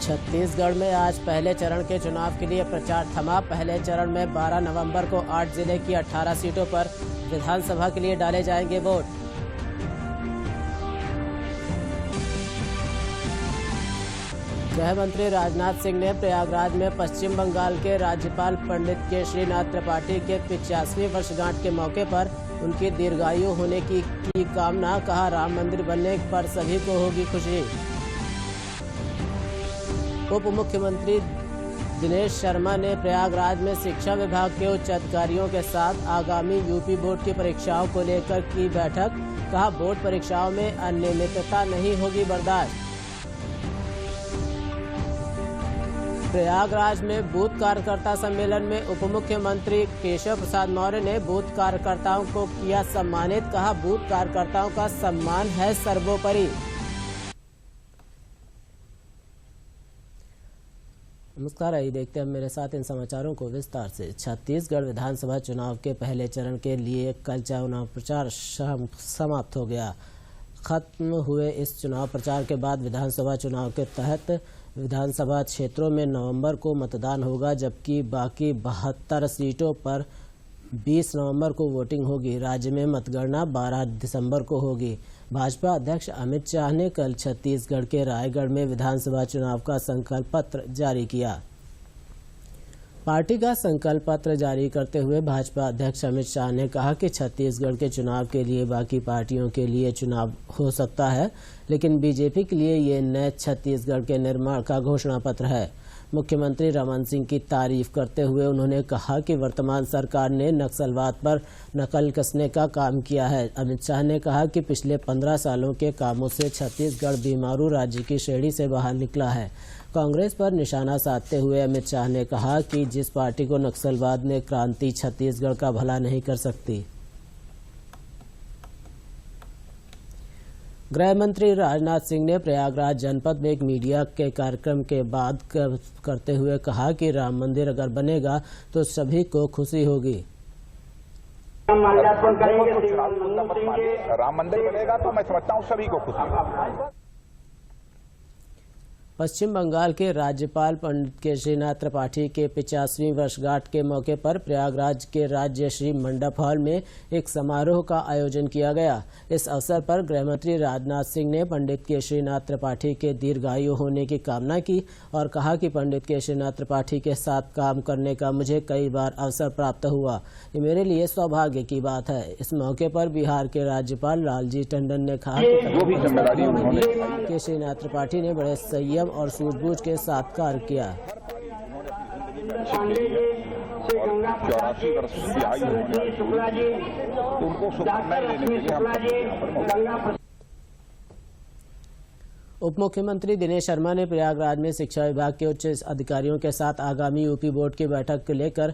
छत्तीसगढ़ में आज पहले चरण के चुनाव के लिए प्रचार थमा। पहले चरण में 12 नवंबर को 8 जिले की 18 सीटों पर विधानसभा के लिए डाले जाएंगे वोट। गृह मंत्री राजनाथ सिंह ने प्रयागराज में पश्चिम बंगाल के राज्यपाल पंडित केशरीनाथ त्रिपाठी के 85वीं वर्षगांठ के मौके पर उनकी दीर्घायु होने की कामना। कहा, राम मंदिर बनने पर सभी को होगी खुशी। उप मुख्यमंत्री दिनेश शर्मा ने प्रयागराज में शिक्षा विभाग के उच्च अधिकारियों के साथ आगामी यूपी बोर्ड की परीक्षाओं को लेकर की बैठक। कहा, बोर्ड परीक्षाओं में अनियमितता नहीं होगी बर्दाश्त। प्रयागराज में बूथ कार्यकर्ता सम्मेलन में उप मुख्यमंत्री केशव प्रसाद मौर्य ने बूथ कार्यकर्ताओं को किया सम्मानित। कहा, बूथ कार्यकर्ताओं का सम्मान है सर्वोपरि। नमस्कार, आइए देखते हैं मेरे साथ इन समाचारों को विस्तार से। छत्तीसगढ़ विधानसभा चुनाव के पहले चरण के लिए कल चुनाव प्रचार समाप्त हो गया। खत्म हुए इस चुनाव प्रचार के बाद विधानसभा चुनाव के तहत विधानसभा क्षेत्रों में नवंबर को मतदान होगा, जबकि बाकी 72 सीटों पर 20 नवंबर को वोटिंग होगी। राज्य में मतगणना 12 दिसंबर को होगी। भाजपा अध्यक्ष अमित शाह ने कल छत्तीसगढ़ के रायगढ़ में विधानसभा चुनाव का संकल्प पत्र जारी किया। पार्टी का संकल्प पत्र जारी करते हुए भाजपा अध्यक्ष अमित शाह ने कहा कि छत्तीसगढ़ के चुनाव के लिए बाकी पार्टियों के लिए चुनाव हो सकता है, लेकिन बीजेपी के लिए ये नए छत्तीसगढ़ के निर्माण का घोषणा पत्र है। मुख्यमंत्री रमन सिंह की तारीफ करते हुए उन्होंने कहा कि वर्तमान सरकार ने नक्सलवाद पर नकल कसने का काम किया है। अमित शाह ने कहा कि पिछले 15 सालों के कामों से छत्तीसगढ़ बीमारू राज्य की श्रेणी से बाहर निकला है। कांग्रेस पर निशाना साधते हुए अमित शाह ने कहा कि जिस पार्टी को नक्सलवाद ने क्रांति छत्तीसगढ़ का भला नहीं कर सकती। गृह मंत्री राजनाथ सिंह ने प्रयागराज जनपद में एक मीडिया के कार्यक्रम के बाद करते हुए कहा कि राम मंदिर अगर बनेगा तो सभी को खुशी होगी। राम मंदिर बनेगा तो मैं समझता हूँ सभी को खुशी होगी। पश्चिम बंगाल के राज्यपाल पंडित केशरीनाथ त्रिपाठी के 85वीं वर्षगांठ के मौके पर प्रयागराज के राज्यश्री मंडप हॉल में एक समारोह का आयोजन किया गया। इस अवसर पर गृहमंत्री राजनाथ सिंह ने पंडित केशरीनाथ त्रिपाठी के दीर्घायु होने की कामना की और कहा कि पंडित केशरीनाथ त्रिपाठी के साथ काम करने का मुझे कई बार अवसर प्राप्त हुआ। ये मेरे लिए सौभाग्य की बात है। इस मौके पर बिहार के राज्यपाल लालजी टंडन ने कहा कि केशरीनाथ त्रिपाठी ने बड़े संयम और सूझबूझ के साथ कार्य किया। उप मुख्यमंत्री दिनेश शर्मा ने प्रयागराज में शिक्षा विभाग के उच्च अधिकारियों के साथ आगामी यूपी बोर्ड की बैठक को लेकर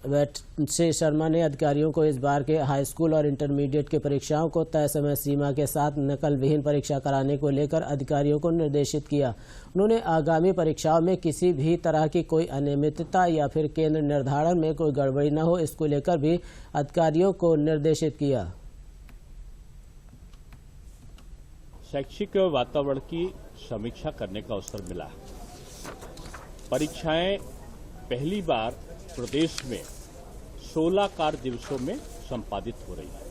श्री शर्मा ने अधिकारियों को इस बार के हाई स्कूल और इंटरमीडिएट की परीक्षाओं को तय समय सीमा के साथ नकल विहीन परीक्षा कराने को लेकर अधिकारियों को निर्देशित किया। उन्होंने आगामी परीक्षाओं में किसी भी तरह की कोई अनियमितता या फिर केंद्र निर्धारण में कोई गड़बड़ी न हो, इसको लेकर भी अधिकारियों को निर्देशित किया। शैक्षिक वातावरण की समीक्षा करने का अवसर मिला। परीक्षाएं पहली बार प्रदेश में 16 कार्य दिवसों में संपादित हो रही है।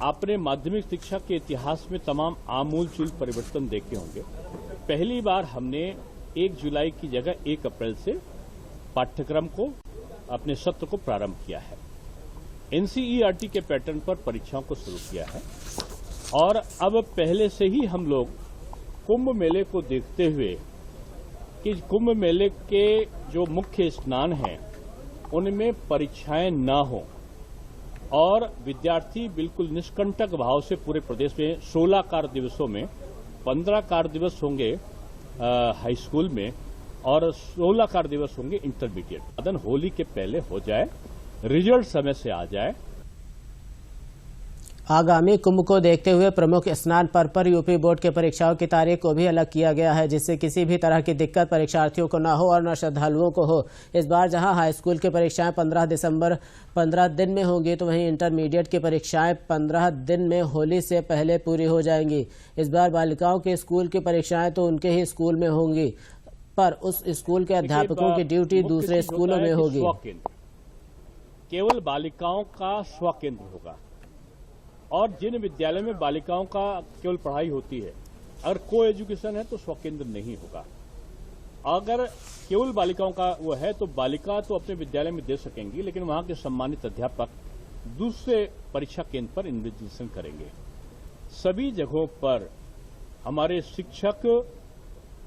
आपने माध्यमिक शिक्षा के इतिहास में तमाम आमूलचूल परिवर्तन देखे होंगे। पहली बार हमने 1 जुलाई की जगह 1 अप्रैल से पाठ्यक्रम को अपने सत्र को प्रारंभ किया है। एनसीईआरटी के पैटर्न पर परीक्षाओं को शुरू किया है और अब पहले से ही हम लोग कुंभ मेले को देखते हुए कि कुंभ मेले के जो मुख्य स्नान हैं उनमें परीक्षाएं न हो और विद्यार्थी बिल्कुल निष्कंटक भाव से पूरे प्रदेश में 16 कार्य दिवसों में 15 कार्य दिवस होंगे हाई स्कूल में और 16 कार्य दिवस होंगे इंटरमीडिएट। होली के पहले हो जाए, रिजल्ट समय से आ जाए। आगामी कुंभ को देखते हुए प्रमुख स्नान पर्व पर यूपी बोर्ड के परीक्षाओं की तारीख को भी अलग किया गया है, जिससे किसी भी तरह की दिक्कत परीक्षार्थियों को न हो और न श्रद्धालुओं को हो। इस बार जहां हाई स्कूल की परीक्षाएं 15 दिसंबर 15 दिन में होंगी, तो वहीं इंटरमीडिएट की परीक्षाएं 15 दिन में होली से पहले पूरी हो जाएंगी। इस बार बालिकाओं के स्कूल की परीक्षाएं तो उनके ही स्कूल में होंगी, पर उस स्कूल के अध्यापकों की ड्यूटी दूसरे स्कूलों में होगी। केवल बालिकाओं का स्व केंद्र होगा और जिन विद्यालय में बालिकाओं का केवल पढ़ाई होती है, अगर को एजुकेशन है तो स्व केंद्र नहीं होगा। अगर केवल बालिकाओं का वो है तो बालिका तो अपने विद्यालय में दे सकेंगी, लेकिन वहां के सम्मानित अध्यापक दूसरे परीक्षा केंद्र पर इन्विजिलेशन करेंगे। सभी जगहों पर हमारे शिक्षक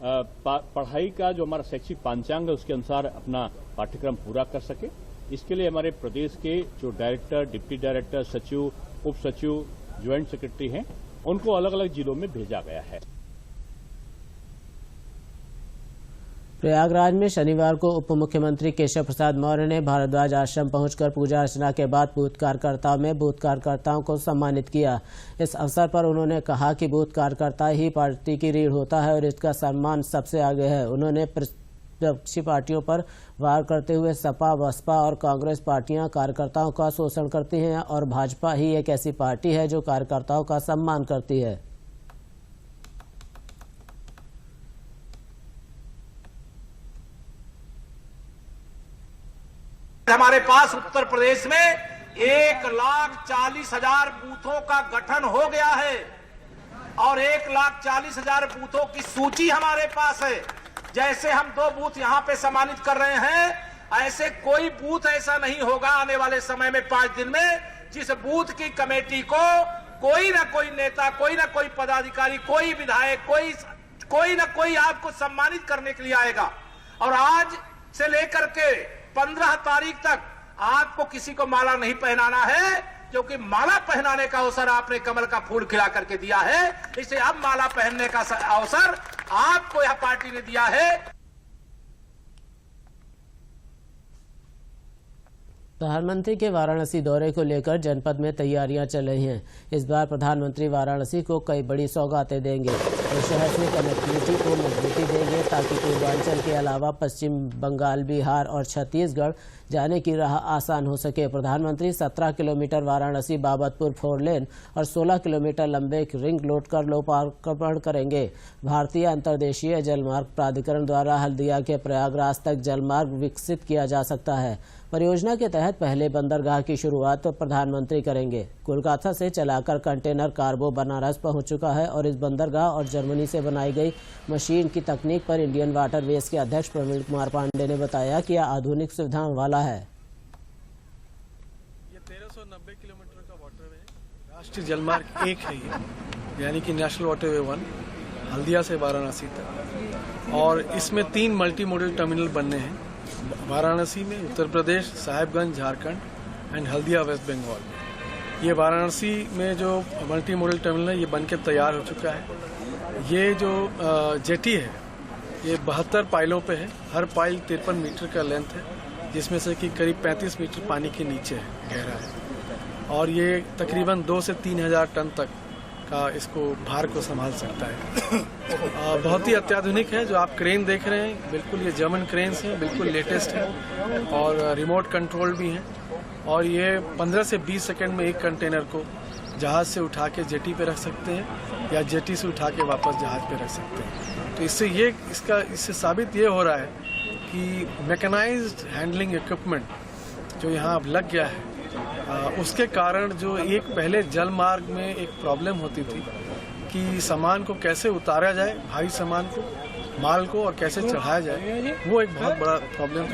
पढ़ाई का जो हमारा शैक्षिक पांचांग है उसके अनुसार अपना पाठ्यक्रम पूरा कर सके, इसके लिए हमारे प्रदेश के जो डायरेक्टर, डिप्टी डायरेक्टर, सचिव, उप सचिव, ज्वाइंट सेक्रेटरी हैं, उनको अलग अलग जिलों में भेजा गया है। प्रयागराज में शनिवार को उप मुख्यमंत्री केशव प्रसाद मौर्य ने भारद्वाज आश्रम पहुंचकर पूजा अर्चना के बाद बूथ कार्यकर्ताओं को सम्मानित किया। इस अवसर पर उन्होंने कहा कि बूथ कार्यकर्ता ही पार्टी की रीढ़ होता है और इसका सम्मान सबसे आगे है। उन्होंने विपक्षी पार्टियों पर वार करते हुए सपा, बसपा और कांग्रेस पार्टियां कार्यकर्ताओं का शोषण करती हैं और भाजपा ही एक ऐसी पार्टी है जो कार्यकर्ताओं का सम्मान करती है। हमारे पास उत्तर प्रदेश में 1,40,000 बूथों का गठन हो गया है और 1,40,000 बूथों की सूची हमारे पास है। जैसे हम 2 बूथ यहां पे सम्मानित कर रहे हैं, ऐसे कोई बूथ ऐसा नहीं होगा आने वाले समय में 5 दिन में जिस बूथ की कमेटी को कोई ना कोई नेता, कोई ना कोई पदाधिकारी, कोई विधायक, कोई ना कोई आपको सम्मानित करने के लिए आएगा। और आज से लेकर के 15 तारीख तक आपको किसी को माला नहीं पहनाना है, क्योंकि माला पहनाने का अवसर आपने कमल का फूल खिला करके दिया है। इसलिए अब माला पहनने का अवसर आपको यह पार्टी ने दिया है। प्रधानमंत्री के वाराणसी दौरे को लेकर जनपद में तैयारियां चल रही हैं। इस बार प्रधानमंत्री वाराणसी को कई बड़ी सौगातें देंगे। वो शहर से कनेक्टिविटी को मजबूती देंगे ताकि पूर्वांचल के अलावा पश्चिम बंगाल, बिहार और छत्तीसगढ़ जाने की राह आसान हो सके। प्रधानमंत्री 17 किलोमीटर वाराणसी बाबतपुर 4 लेन और 16 किलोमीटर लंबे रिंग रोड का लोकार्पण करेंगे। भारतीय अंतर्देशीय जलमार्ग प्राधिकरण द्वारा हल्दिया के प्रयागराज तक जलमार्ग विकसित किया जा सकता है। परियोजना के तहत पहले बंदरगाह की शुरुआत प्रधानमंत्री करेंगे। कोलकाता से चलाकर कंटेनर कार्गो बनारस पहुंच चुका है और इस बंदरगाह और जर्मनी से बनाई गई मशीन की तकनीक पर इंडियन वाटरवेज के अध्यक्ष प्रवीण कुमार पांडे ने बताया कि यह आधुनिक सुविधाओं वाला है। ये 1390 किलोमीटर का वाटरवे राष्ट्रीय जलमार्ग 1 है ये, यानी कि नेशनल वाटरवे 1 हल्दिया से वाराणसी तक, और इसमें 3 मल्टी मॉडल टर्मिनल बनने हैं। वाराणसी में, उत्तर प्रदेश, साहिबगंज झारखंड एंड हल्दिया वेस्ट बंगाल में। ये वाराणसी में जो मल्टी मॉडल टर्मिनल है ये बनके तैयार हो चुका है। ये जो जेटी है ये 72 पाइलों पे है। हर पाइल 53 मीटर का लेंथ है, जिसमें से कि करीब 35 मीटर पानी के नीचे है, गहरा है, और ये तकरीबन 2 से 3 हज़ार टन तक का इसको भार को संभाल सकता है। बहुत ही अत्याधुनिक है। जो आप क्रेन देख रहे हैं, बिल्कुल ये जर्मन क्रेन्स हैं, बिल्कुल लेटेस्ट है और रिमोट कंट्रोल भी हैं। और ये 15 से 20 सेकंड में एक कंटेनर को जहाज से उठा के जेटी पे रख सकते हैं या जेटी से उठा के वापस जहाज पे रख सकते हैं। तो इससे साबित ये हो रहा है कि मैकेनाइज्ड हैंडलिंग इक्विपमेंट जो यहाँ अब लग गया है, उसके कारण जो एक पहले जल मार्ग में एक प्रॉब्लम होती थी कि सामान को कैसे उतारा जाए, भारी सामान को, माल को, और कैसे चढ़ाया जाए, वो एक बहुत बड़ा प्रॉब्लम।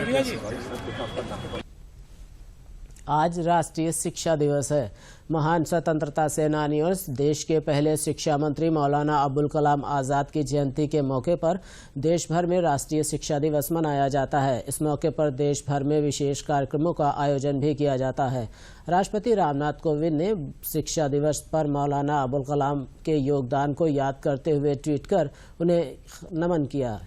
आज राष्ट्रीय शिक्षा दिवस है। महान स्वतंत्रता सेनानी और देश के पहले शिक्षा मंत्री मौलाना अबुल कलाम आज़ाद की जयंती के मौके पर देश भर में राष्ट्रीय शिक्षा दिवस मनाया जाता है। इस मौके पर देश भर में विशेष कार्यक्रमों का आयोजन भी किया जाता है। राष्ट्रपति रामनाथ कोविंद ने शिक्षा दिवस पर मौलाना अबुल कलाम के योगदान को याद करते हुए ट्वीट कर उन्हें नमन किया।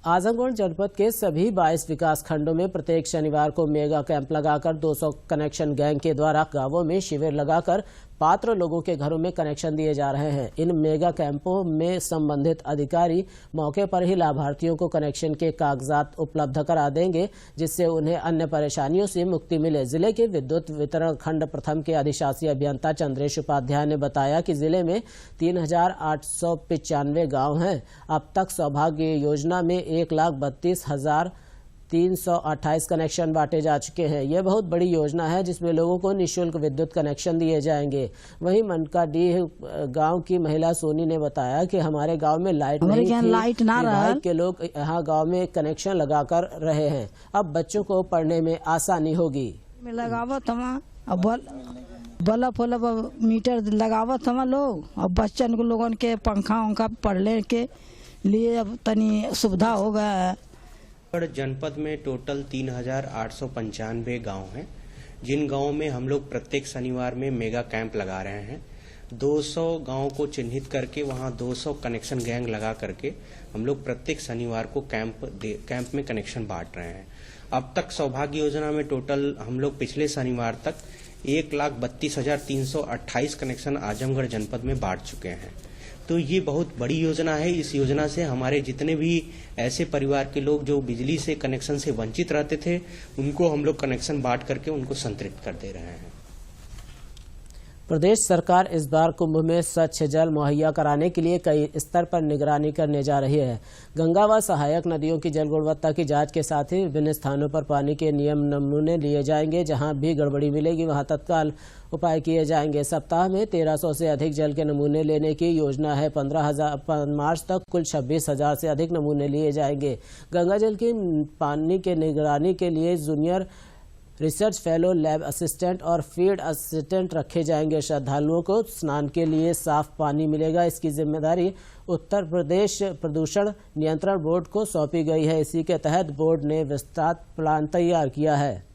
आजमगढ़ जनपद के सभी 22 विकास खंडों में प्रत्येक शनिवार को मेगा कैंप लगाकर 200 कनेक्शन गैंग के द्वारा गांवों में शिविर लगाकर पात्र लोगों के घरों में कनेक्शन दिए जा रहे हैं। इन मेगा कैंपों में संबंधित अधिकारी मौके पर ही लाभार्थियों को कनेक्शन के कागजात उपलब्ध करा देंगे, जिससे उन्हें अन्य परेशानियों से मुक्ति मिले। जिले के विद्युत वितरण खंड प्रथम के अधिशासी अभियंता चंद्रेश उपाध्याय ने बताया कि जिले में 3,895 गाँव हैं। अब तक सौभाग्य योजना में 1,32,328 कनेक्शन बांटे जा चुके हैं। यह बहुत बड़ी योजना है जिसमें लोगों को निःशुल्क विद्युत कनेक्शन दिए जाएंगे। वहीं मनकाडीह गांव की महिला सोनी ने बताया कि हमारे गांव में लाइट नहीं थी, विभाग के लोग यहाँ गांव में कनेक्शन लगाकर रहे हैं। अब बच्चों को पढ़ने में आसानी होगी। लगावत बल्ब मीटर लगावत हम लोग, अब बच्चन को लोगों के पंखा पढ़ने के लिए अब तनी सुविधा हो गया है। जनपद में टोटल 3,895 गांव हैं, जिन गांवों में हम लोग प्रत्येक शनिवार में मेगा कैंप लगा रहे हैं। 200 गांवों को चिन्हित करके वहां 200 कनेक्शन गैंग लगा करके हम लोग प्रत्येक शनिवार को कैंप में कनेक्शन बांट रहे हैं। अब तक सौभाग्य योजना में टोटल हम लोग पिछले शनिवार तक 1,32,328 कनेक्शन आजमगढ़ जनपद में बांट चुके हैं। तो ये बहुत बड़ी योजना है। इस योजना से हमारे जितने भी ऐसे परिवार के लोग जो बिजली से कनेक्शन से वंचित रहते थे, उनको हम लोग कनेक्शन बांट करके उनको संतृप्त कर दे रहे हैं। प्रदेश सरकार इस बार कुंभ में स्वच्छ जल मुहैया कराने के लिए कई स्तर पर निगरानी करने जा रही है। गंगा व सहायक नदियों की जल गुणवत्ता की जांच के साथ ही विभिन्न स्थानों पर पानी के नियम नमूने लिए जाएंगे। जहां भी गड़बड़ी मिलेगी वहां तत्काल उपाय किए जाएंगे। सप्ताह में 1,300 से अधिक जल के नमूने लेने की योजना है। 15 मार्च तक कुल 26,000 से अधिक नमूने लिए जाएंगे। गंगा जल की पानी के निगरानी के लिए junior research fellow, lab assistant और फील्ड असिस्टेंट रखे जाएंगे। श्रद्धालुओं को स्नान के लिए साफ पानी मिलेगा। इसकी जिम्मेदारी उत्तर प्रदेश प्रदूषण नियंत्रण बोर्ड को सौंपी गई है। इसी के तहत बोर्ड ने विस्तृत प्लान तैयार किया है।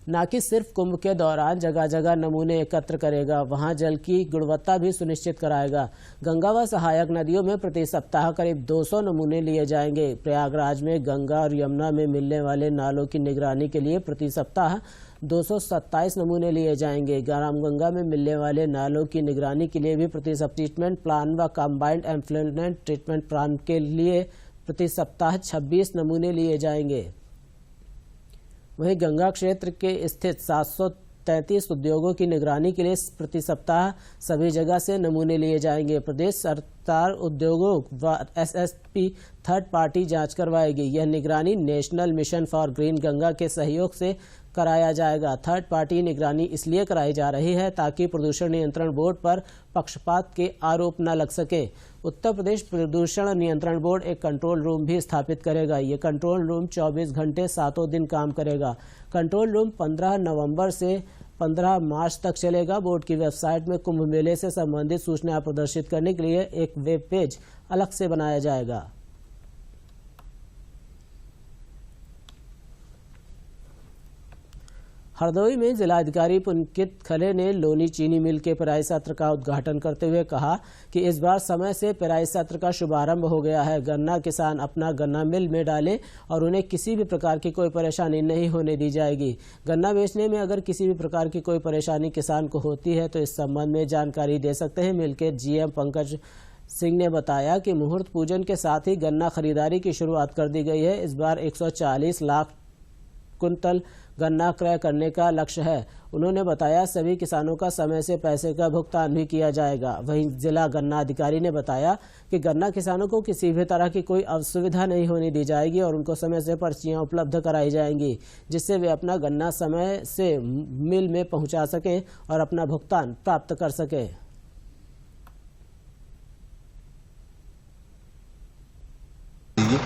न कि सिर्फ कुंभ के दौरान जगह जगह नमूने एकत्र करेगा, वहां जल की गुणवत्ता भी सुनिश्चित कराएगा। गंगा व सहायक नदियों में प्रति सप्ताह करीब 200 नमूने लिए जाएंगे। प्रयागराज में गंगा और यमुना में मिलने वाले नालों की निगरानी के लिए प्रति सप्ताह 227 नमूने लिए जाएंगे। रामगंगा में मिलने वाले नालों की निगरानी के लिए भी प्रति ट्रीटमेंट प्लान व कंबाइंड एफ्लुएंट ट्रीटमेंट प्लान के लिए प्रति सप्ताह 26 नमूने लिए जाएंगे। वहीं गंगा क्षेत्र के स्थित 733 उद्योगों की निगरानी के लिए प्रति सप्ताह सभी जगह से नमूने लिए जाएंगे। प्रदेश सरकार उद्योगों व एसएसपी थर्ड पार्टी जांच करवाएगी। यह निगरानी national mission for green Ganga के सहयोग से कराया जाएगा। थर्ड पार्टी निगरानी इसलिए कराई जा रही है ताकि प्रदूषण नियंत्रण बोर्ड पर पक्षपात के आरोप न लग सके। उत्तर प्रदेश प्रदूषण नियंत्रण बोर्ड एक कंट्रोल रूम भी स्थापित करेगा। ये कंट्रोल रूम 24 घंटे 7 दिन काम करेगा। कंट्रोल रूम 15 नवंबर से 15 मार्च तक चलेगा। बोर्ड की वेबसाइट में कुंभ मेले से संबंधित सूचनाएं प्रदर्शित करने के लिए एक वेब पेज अलग से बनाया जाएगा। हरदोई में जिलाधिकारी पुलकित खले ने लोनी चीनी मिल के पेराई सत्र का उद्घाटन करते हुए कहा कि इस बार समय से पेराई सत्र का शुभारंभ हो गया है। गन्ना किसान अपना गन्ना मिल में डालें और उन्हें किसी भी प्रकार की कोई परेशानी नहीं होने दी जाएगी। गन्ना बेचने में अगर किसी भी प्रकार की कोई परेशानी किसान को होती है तो इस संबंध में जानकारी दे सकते हैं। मिल के जीएम पंकज सिंह ने बताया कि मुहूर्त पूजन के साथ ही गन्ना खरीदारी की शुरुआत कर दी गई है। इस बार 140 लाख कुंतल गन्ना क्रय करने का लक्ष्य है। उन्होंने बताया सभी किसानों का समय से पैसे का भुगतान भी किया जाएगा। वहीं जिला गन्ना अधिकारी ने बताया कि गन्ना किसानों को किसी भी तरह की कोई असुविधा नहीं होने दी जाएगी और उनको समय से पर्चियां उपलब्ध कराई जाएंगी, जिससे वे अपना गन्ना समय से मिल में पहुंचा सकें और अपना भुगतान प्राप्त कर सकें।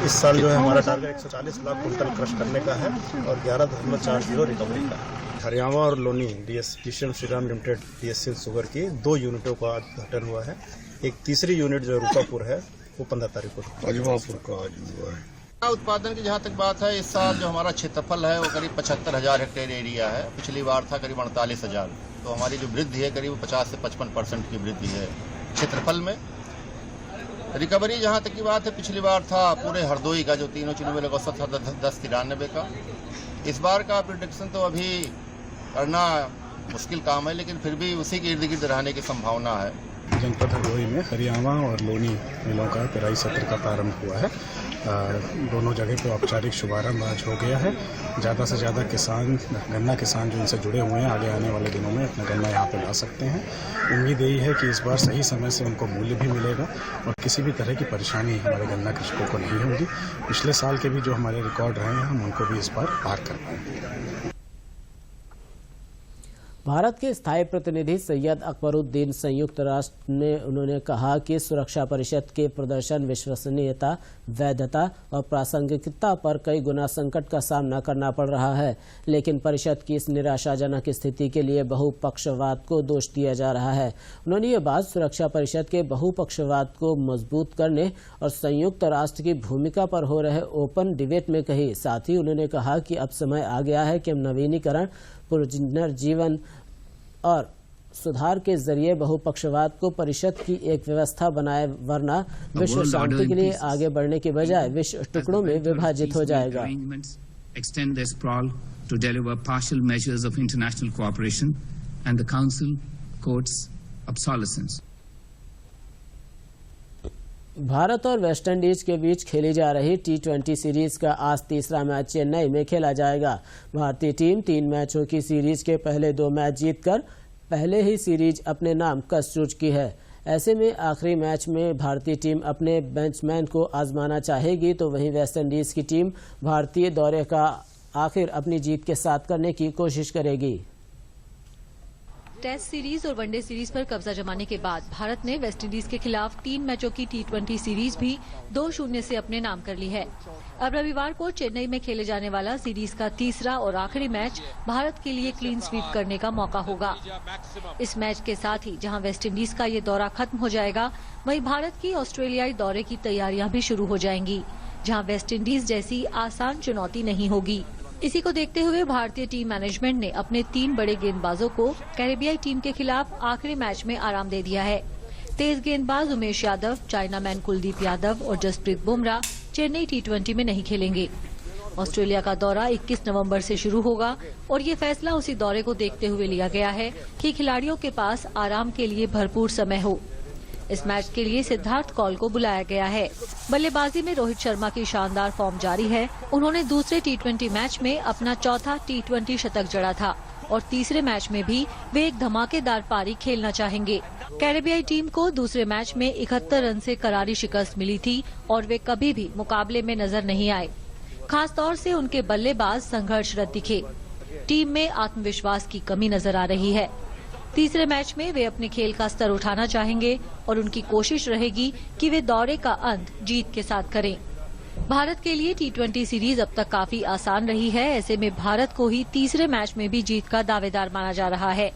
इस साल जो है हमारा टारगेट 140 लाख कुंटल क्रश करने का है और 11.40 रिकवरी का। हरियाणा और Loni DSM Shriram limited DSL sugar की 2 यूनिटों का उद्घाटन हुआ है। एक तीसरी यूनिट जो रूपापुर है वो 15 तारीख को अजमापुर का आज हुआ है। उत्पादन की जहाँ तक बात है, इस साल जो हमारा क्षेत्रफल है वो करीब 75,000 हेक्टेयर एरिया है। पिछली बार था करीब 48,000। तो हमारी जो वृद्धि है करीब 50 से 55% की वृद्धि है क्षेत्रफल में। रिकवरी जहां तक की बात है, पिछली बार था पूरे हरदोई का जो तीनों चुनाव में लगा औसत था 1093 का। इस बार का प्रिडिक्शन तो अभी करना मुश्किल काम है, लेकिन फिर भी उसी के इर्द गिर्द रहने की संभावना है। जनपद हरदोई में हरियाणा और लोनी मिलों का पेराई सत्र का प्रारंभ हुआ है। दोनों जगह पे औपचारिक शुभारंभ आज हो गया है। ज़्यादा से ज़्यादा किसान, गन्ना किसान जो इनसे जुड़े हुए हैं, आगे आने वाले दिनों में अपना गन्ना यहाँ पे ला सकते हैं। उम्मीद यही है कि इस बार सही समय से उनको मूल्य भी मिलेगा और किसी भी तरह की परेशानी हमारे गन्ना कृषकों को नहीं होगी। पिछले साल के भी जो हमारे रिकॉर्ड रहे हैं, हम उनको भी इस बार पार कर पाएंगे। भारत के स्थायी प्रतिनिधि सैयद अकबरुद्दीन संयुक्त राष्ट्र ने उन्होंने कहा कि सुरक्षा परिषद के प्रदर्शन विश्वसनीयता, वैधता और प्रासंगिकता पर कई गुना संकट का सामना करना पड़ रहा है, लेकिन परिषद की इस निराशाजनक स्थिति के लिए बहुपक्षवाद को दोष दिया जा रहा है। उन्होंने ये बात सुरक्षा परिषद के बहुपक्षवाद को मजबूत करने और संयुक्त राष्ट्र की भूमिका पर हो रहे ओपन डिबेट में कही। साथ ही उन्होंने कहा कि अब समय आ गया है कि नवीनीकरण, पुनर्जीवन और सुधार के जरिए बहुपक्षवाद को परिषद की एक व्यवस्था बनाए, वरना विश्व शांति के लिए आगे बढ़ने के बजाय विश्व टुकड़ों में विभाजित हो जाएगा। Extend their sprawl to deliver partial measures of international cooperation and the Council quotes obsolescence. Bharat और वेस्टइंडीज के बीच खेली जा रही T20 सीरीज का आज तीसरा मैच चेन्नई में खेला जाएगा। भारतीय टीम 3 मैचों की सीरीज के पहले 2 मैच जीतकर पहले ही सीरीज अपने नाम कस चुकी है। ऐसे में आखिरी मैच में भारतीय टीम अपने बेंचमैन को आजमाना चाहेगी, तो वहीं वेस्टइंडीज की टीम भारतीय दौरे का आखिर अपनी जीत के साथ करने की कोशिश करेगी। टेस्ट सीरीज और वनडे सीरीज पर कब्जा जमाने के बाद भारत ने वेस्टइंडीज के खिलाफ 3 मैचों की T20 सीरीज भी 2-0 से अपने नाम कर ली है। अब रविवार को चेन्नई में खेले जाने वाला सीरीज का तीसरा और आखिरी मैच भारत के लिए क्लीन स्वीप करने का मौका होगा। इस मैच के साथ ही जहां वेस्टइंडीज का ये दौरा खत्म हो जाएगा, वहीं भारत की ऑस्ट्रेलियाई दौरे की तैयारियां भी शुरू हो जाएंगी, जहां वेस्टइंडीज जैसी आसान चुनौती नहीं होगी। इसी को देखते हुए भारतीय टीम मैनेजमेंट ने अपने 3 बड़े गेंदबाजों को कैरेबियाई टीम के खिलाफ आखिरी मैच में आराम दे दिया है। तेज गेंदबाज उमेश यादव, चाइनामैन कुलदीप यादव और जसप्रीत बुमराह चेन्नई T20 में नहीं खेलेंगे। ऑस्ट्रेलिया का दौरा 21 नवंबर से शुरू होगा और ये फैसला उसी दौरे को देखते हुए लिया गया है कि खिलाड़ियों के पास आराम के लिए भरपूर समय हो। इस मैच के लिए सिद्धार्थ कौल को बुलाया गया है। बल्लेबाजी में रोहित शर्मा की शानदार फॉर्म जारी है। उन्होंने दूसरे T20 मैच में अपना चौथा T20 शतक जड़ा था और तीसरे मैच में भी वे एक धमाकेदार पारी खेलना चाहेंगे। कैरेबियाई टीम को दूसरे मैच में 71 रन से करारी शिकस्त मिली थी और वे कभी भी मुकाबले में नजर नहीं आए। खास तौर से उनके बल्लेबाज संघर्षरत दिखे। टीम में आत्मविश्वास की कमी नजर आ रही है। तीसरे मैच में वे अपने खेल का स्तर उठाना चाहेंगे और उनकी कोशिश रहेगी कि वे दौरे का अंत जीत के साथ करें। भारत के लिए T20 सीरीज अब तक काफी आसान रही है। ऐसे में भारत को ही तीसरे मैच में भी जीत का दावेदार माना जा रहा है।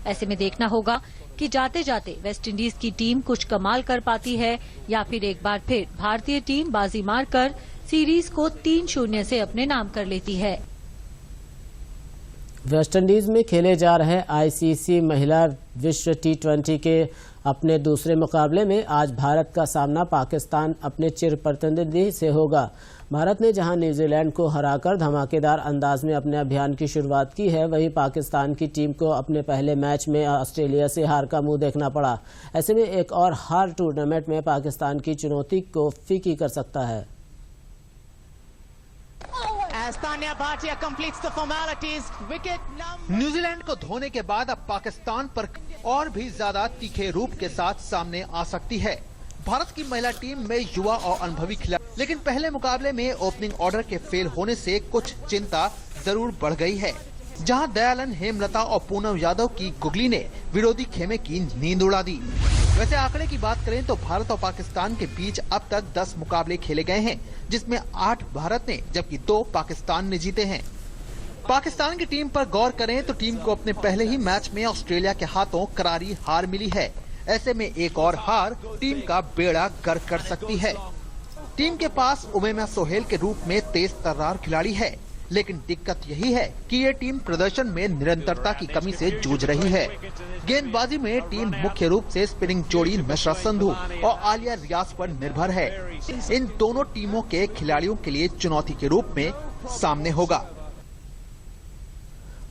ऐसे में देखना होगा कि जाते जाते वेस्टइंडीज की टीम कुछ कमाल कर पाती है या फिर एक बार फिर भारतीय टीम बाजी मारकर सीरीज को 3-0 से अपने नाम कर लेती है। वेस्टइंडीज में खेले जा रहे ICC महिला विश्व T20 के अपने दूसरे मुकाबले में आज भारत का सामना पाकिस्तान अपने चिर प्रतिद्वंदी से होगा। भारत ने जहां न्यूजीलैंड को हराकर धमाकेदार अंदाज में अपने अभियान की शुरुआत की है, वहीं पाकिस्तान की टीम को अपने पहले मैच में ऑस्ट्रेलिया से हार का मुंह देखना पड़ा। ऐसे में एक और हार टूर्नामेंट में पाकिस्तान की चुनौती को फीकी कर सकता है। न्यूजीलैंड को धोने के बाद अब पाकिस्तान पर और भी ज्यादा तीखे रूप के साथ सामने आ सकती है। भारत की महिला टीम में युवा और अनुभवी खिलाड़ी, लेकिन पहले मुकाबले में ओपनिंग ऑर्डर के फेल होने से कुछ चिंता जरूर बढ़ गई है। जहां दयालन, हेमलता और पूनम यादव की गुगली ने विरोधी खेमे की नींद उड़ा दी। वैसे आंकड़े की बात करें तो भारत और पाकिस्तान के बीच अब तक 10 मुकाबले खेले गए हैं, जिसमें 8 भारत ने जबकि 2 पाकिस्तान ने जीते हैं। पाकिस्तान की टीम पर गौर करें तो टीम को अपने पहले ही मैच में ऑस्ट्रेलिया के हाथों करारी हार मिली है। ऐसे में एक और हार टीम का बेड़ा गर्क कर सकती है। टीम के पास उमैमा सोहेल के रूप में तेज तर्रार खिलाड़ी है, लेकिन दिक्कत यही है कि ये टीम प्रदर्शन में निरंतरता की कमी से जूझ रही है। गेंदबाजी में टीम मुख्य रूप से स्पिनिंग जोड़ी नुसरत संधू और आलिया रियाज पर निर्भर है। इन दोनों टीमों के खिलाड़ियों के लिए चुनौती के रूप में सामने होगा।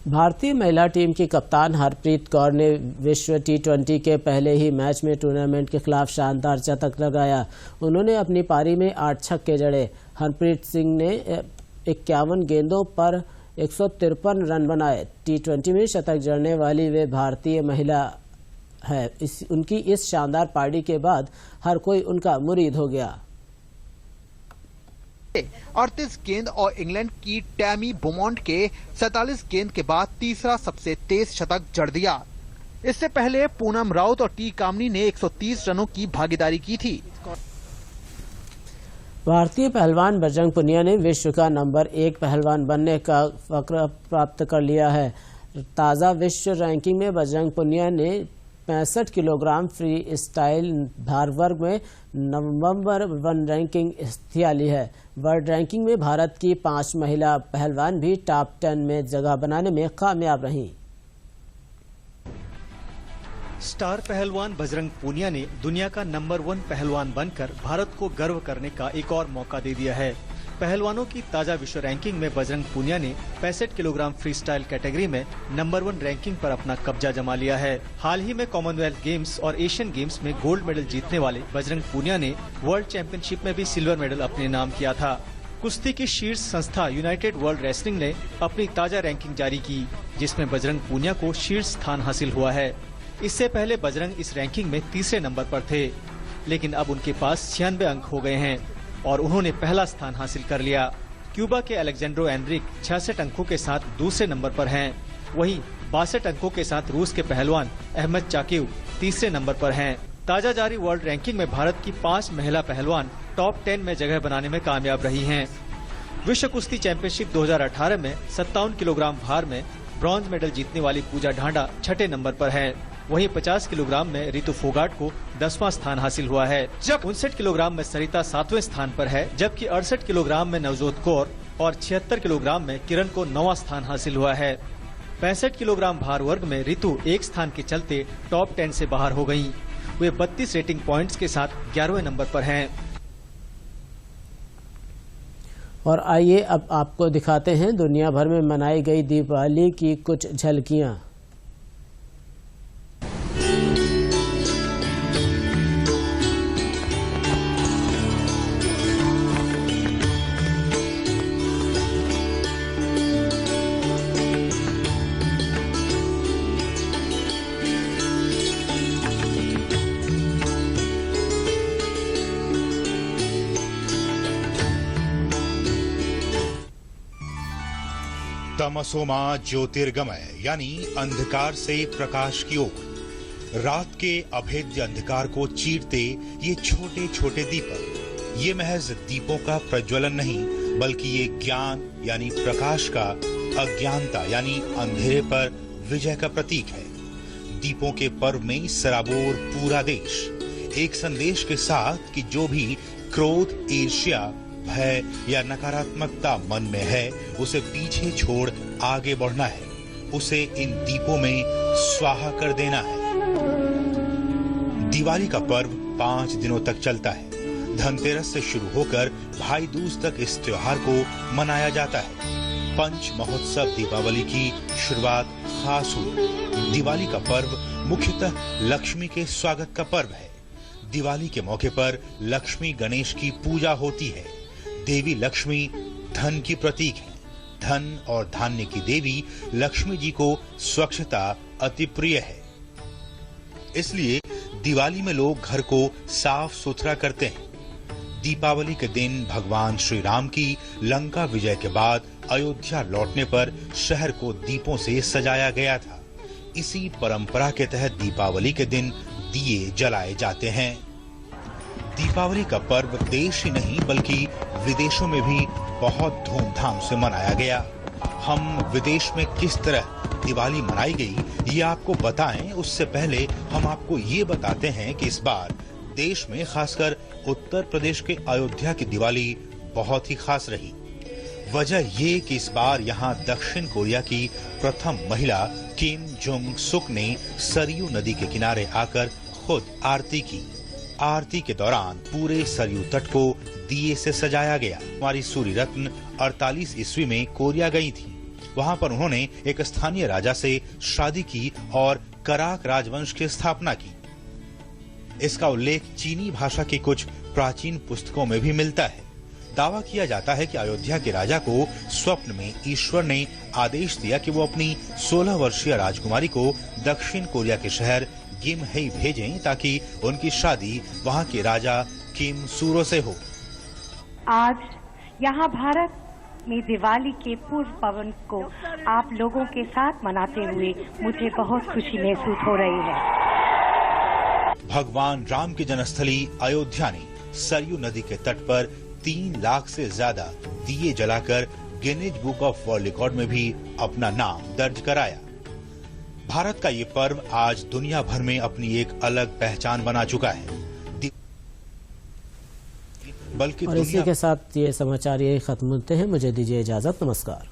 भारतीय महिला टीम की कप्तान हरप्रीत कौर ने विश्व टी20 के पहले ही मैच में टूर्नामेंट के खिलाफ शानदार शतक लगाया। उन्होंने अपनी पारी में 8 छक्के जड़े। हरप्रीत सिंह ने 51 गेंदों पर 153 रन बनाए। टी20 में शतक जड़ने वाली वे भारतीय महिला है। उनकी इस शानदार पारी के बाद हर कोई उनका मुरीद हो गया। 38 गेंद और इंग्लैंड की टैमी बोमॉन्ट के 47 गेंद के बाद तीसरा सबसे तेज शतक जड़ दिया। इससे पहले पूनम राउत और टी कामनी ने 130 रनों की भागीदारी की थी। भारतीय पहलवान बजरंग पुनिया ने विश्व का नंबर 1 पहलवान बनने का फक्र प्राप्त कर लिया है। ताज़ा विश्व रैंकिंग में बजरंग पुनिया ने 65 किलोग्राम फ्री स्टाइल भार वर्ग में नवंबर 1 रैंकिंग हिस्सा ली है। वर्ल्ड रैंकिंग में भारत की 5 महिला पहलवान भी टॉप 10 में जगह बनाने में कामयाब रहीं। स्टार पहलवान बजरंग पूनिया ने दुनिया का नंबर 1 पहलवान बनकर भारत को गर्व करने का एक और मौका दे दिया है। पहलवानों की ताजा विश्व रैंकिंग में बजरंग पूनिया ने 65 किलोग्राम फ्री स्टाइल कैटेगरी में नंबर 1 रैंकिंग पर अपना कब्जा जमा लिया है। हाल ही में कॉमनवेल्थ गेम्स और एशियन गेम्स में गोल्ड मेडल जीतने वाले बजरंग पूनिया ने वर्ल्ड चैंपियनशिप में भी सिल्वर मेडल अपने नाम किया था। कुश्ती की शीर्ष संस्था यूनाइटेड वर्ल्ड रेसलिंग ने अपनी ताजा रैंकिंग जारी की, जिसमें बजरंग पूनिया को शीर्ष स्थान हासिल हुआ है। इससे पहले बजरंग इस रैंकिंग में तीसरे नंबर पर थे, लेकिन अब उनके पास 96 अंक हो गए हैं और उन्होंने पहला स्थान हासिल कर लिया। क्यूबा के अलेक्जेंड्रो एनरिक 66 अंकों के साथ दूसरे नंबर पर हैं। वहीं 62 अंकों के साथ रूस के पहलवान अहमद चाकीव तीसरे नंबर पर हैं। ताजा जारी वर्ल्ड रैंकिंग में भारत की 5 महिला पहलवान टॉप 10 में जगह बनाने में कामयाब रही हैं। विश्व कुश्ती चैंपियनशिप 2018 में 57 किलोग्राम भार में ब्रॉन्ज मेडल जीतने वाली पूजा ढांडा 6ठे नंबर पर है। वहीं 50 किलोग्राम में रितु फोगाट को 10वां स्थान हासिल हुआ है। जब 59 किलोग्राम में सरिता 7वें स्थान पर है, जबकि 68 किलोग्राम में नवजोत कौर और 76 किलोग्राम में किरण को 9वां स्थान हासिल हुआ है। 65 किलोग्राम भार वर्ग में रितु एक स्थान के चलते टॉप 10 से बाहर हो गयी। वे 32 रेटिंग पॉइंट्स के साथ 11वें नंबर पर हैं। और आइए अब आपको दिखाते हैं दुनिया भर में मनाई गई दीपावली की कुछ झलकियां। तमसो मा ज्योतिर्गमय यानी अंधकार से प्रकाश की ओर। रात के अभेद्य अंधकार को चीरते ये छोटे छोटे दीपक, ये महज दीपों का प्रज्वलन नहीं, बल्कि ये ज्ञान यानी प्रकाश का अज्ञानता यानी अंधेरे पर विजय का प्रतीक है। दीपों के पर्व में सराबोर पूरा देश एक संदेश के साथ कि जो भी क्रोध, ईर्ष्या, भय या नकारात्मकता मन में है, उसे पीछे छोड़ आगे बढ़ना है, उसे इन दीपों में स्वाहा कर देना है। दिवाली का पर्व 5 दिनों तक चलता है। धनतेरस से शुरू होकर भाई दूज तक इस त्योहार को मनाया जाता है। पंच महोत्सव दीपावली की शुरुआत खास हुई। दिवाली का पर्व मुख्यतः लक्ष्मी के स्वागत का पर्व है। दिवाली के मौके पर लक्ष्मी गणेश की पूजा होती है। देवी लक्ष्मी धन की प्रतीक है। धन और धान्य की देवी लक्ष्मी जी को स्वच्छता अति प्रिय है। इसलिए दिवाली में लोग घर को साफ सुथरा करते हैं। दीपावली के दिन भगवान श्री राम की लंका विजय के बाद अयोध्या लौटने पर शहर को दीपों से सजाया गया था। इसी परंपरा के तहत दीपावली के दिन दिए जलाए जाते हैं। दीपावली का पर्व देश ही नहीं बल्कि विदेशों में भी बहुत धूमधाम से मनाया गया। हम विदेश में किस तरह दिवाली मनाई गई ये आपको बताएं, उससे पहले हम आपको ये बताते हैं कि इस बार देश में खासकर उत्तर प्रदेश के अयोध्या की दिवाली बहुत ही खास रही। वजह ये कि इस बार यहाँ दक्षिण कोरिया की प्रथम महिला किम जोंग सुक ने सरयू नदी के किनारे आकर खुद आरती की। आरती के दौरान पूरे सरयू तट को दिए से सजाया गया। कुमारी सूरी रत्न 48 ईस्वी में कोरिया गई थी। वहां पर उन्होंने एक स्थानीय राजा से शादी की और कराक राजवंश की स्थापना की। इसका उल्लेख चीनी भाषा की कुछ प्राचीन पुस्तकों में भी मिलता है। दावा किया जाता है कि अयोध्या के राजा को स्वप्न में ईश्वर ने आदेश दिया कि वो अपनी 16 वर्षीय राजकुमारी को दक्षिण कोरिया के शहर गिमहेई भेजें ताकि उनकी शादी वहां के राजा किम सूरो से हो। आज यहाँ भारत में दिवाली के पूर्व पवन को आप लोगों के साथ मनाते हुए मुझे बहुत खुशी महसूस हो रही है। भगवान राम की जन्मस्थली अयोध्या ने सरयू नदी के तट पर 3 लाख से ज्यादा दिए जलाकर Guinness book of world record में भी अपना नाम दर्ज कराया। भारत का ये पर्व आज दुनिया भर में अपनी एक अलग पहचान बना चुका है। बल्कि और इसी के साथ ये समाचार यही खत्म होते हैं। मुझे दीजिए इजाजत। नमस्कार।